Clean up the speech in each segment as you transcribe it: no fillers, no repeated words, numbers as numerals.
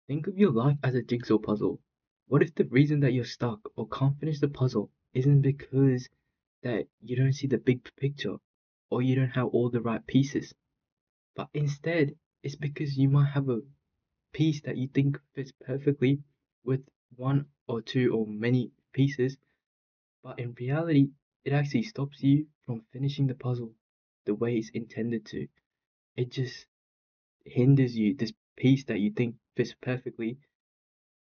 Think of your life as a jigsaw puzzle. What if the reason that you're stuck or can't finish the puzzle isn't because that you don't see the big picture or you don't have all the right pieces, but instead it's because you might have a piece that you think fits perfectly with one or two or many pieces, but in reality, it actually stops you from finishing the puzzle the way it's intended to. It just hinders you. This piece that you think fits perfectly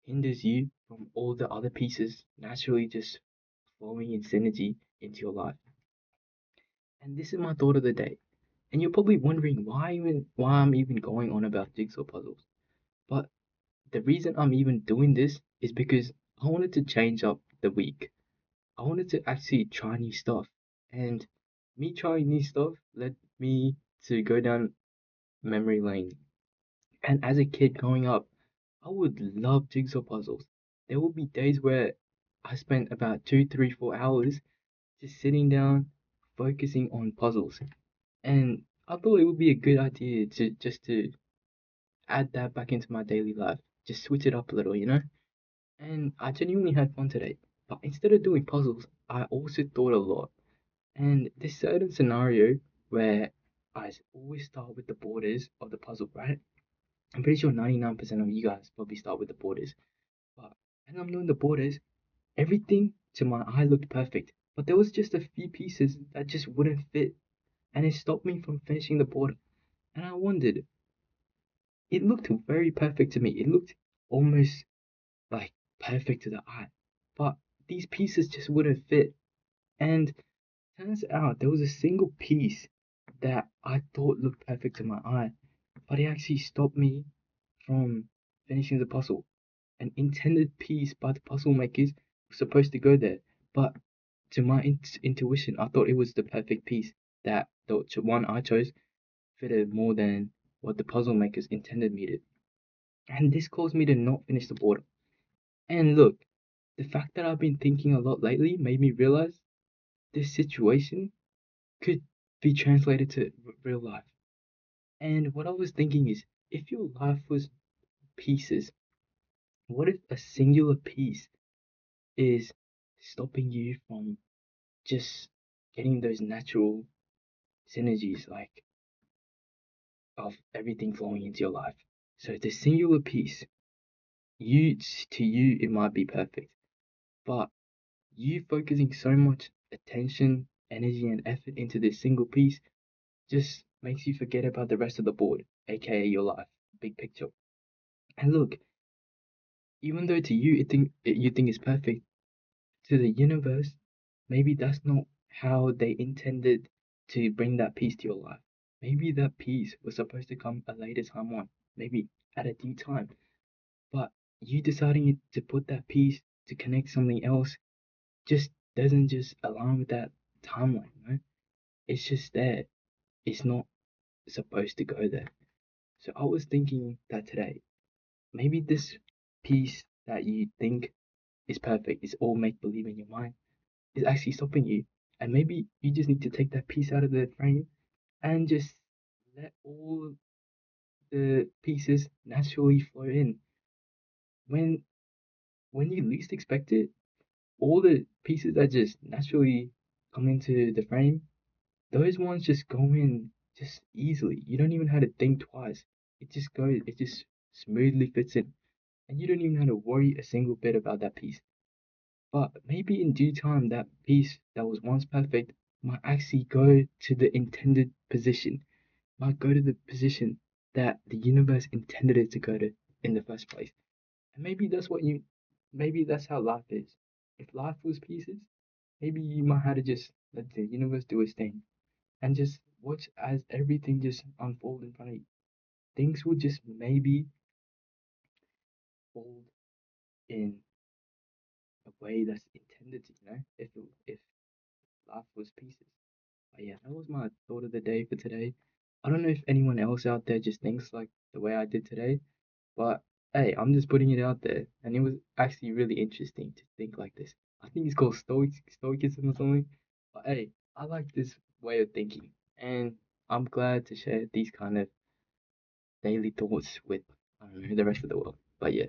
hinders you from all the other pieces naturally just flowing in synergy into your life. And this is my thought of the day. And you're probably wondering why I'm even going on about jigsaw puzzles. But the reason I'm even doing this is because I wanted to change up the week. I wanted to actually try new stuff. And me trying new stuff led me to go down memory lane. And as a kid growing up, I would love jigsaw puzzles. There would be days where I spent about 2, 3, 4 hours just sitting down, focusing on puzzles. And I thought it would be a good idea to add that back into my daily life. Just switch it up a little, you know? And I genuinely had fun today. But instead of doing puzzles, I also thought a lot. And this certain scenario where always start with the borders of the puzzle, right? I'm pretty sure 99% of you guys probably start with the borders. But as I'm doing the borders, everything to my eye looked perfect. But there was just a few pieces that just wouldn't fit, and it stopped me from finishing the border. And I wondered, it looked very perfect to me. It looked almost like perfect to the eye. But these pieces just wouldn't fit. And turns out there was a single piece that I thought looked perfect to my eye, but it actually stopped me from finishing the puzzle. An intended piece by the puzzle makers was supposed to go there, but to my intuition, I thought it was the perfect piece that the one I chose fitted more than what the puzzle makers intended me to. And this caused me to not finish the border. And look, the fact that I've been thinking a lot lately made me realize this situation could be translated to real life. And what I was thinking is, if your life was pieces, what if a singular piece is stopping you from just getting those natural synergies, like of everything flowing into your life? So the singular piece, you to you it might be perfect, but you focusing so much attention, energy, and effort into this single piece just makes you forget about the rest of the board, aka your life, big picture. And look, even though to you you think it's perfect, to the universe, maybe that's not how they intended to bring that peace to your life. Maybe that peace was supposed to come a later time on, maybe at a due time. But you deciding to put that peace to connect something else just doesn't just align with that timeline, you know? It's just there. It's not supposed to go there. So I was thinking that today, maybe this piece that you think is perfect, is all make believe in your mind, is actually stopping you. And maybe you just need to take that piece out of the frame and just let all the pieces naturally flow in. When when you least expect it, all the pieces that just naturally come into the frame, those ones just go in just easily. You don't even have to think twice. It just smoothly fits in. And you don't even have to worry a single bit about that piece. But maybe in due time, that piece that was once perfect might actually go to the intended position, might go to the position that the universe intended it to go to in the first place. And maybe that's how life is. If life was pieces, maybe you might have to just let the universe do its thing and just watch as everything just unfold in front of you. Things will just maybe fold in a way that's intended to, if life was pieces. But yeah, that was my thought of the day for today. I don't know if anyone else out there just thinks like the way I did today, but hey, I'm just putting it out there, and it was actually really interesting to think like this. I think it's called stoicism or something. But hey, I like this way of thinking, and I'm glad to share these kind of daily thoughts with I don't know the rest of the world. But yeah.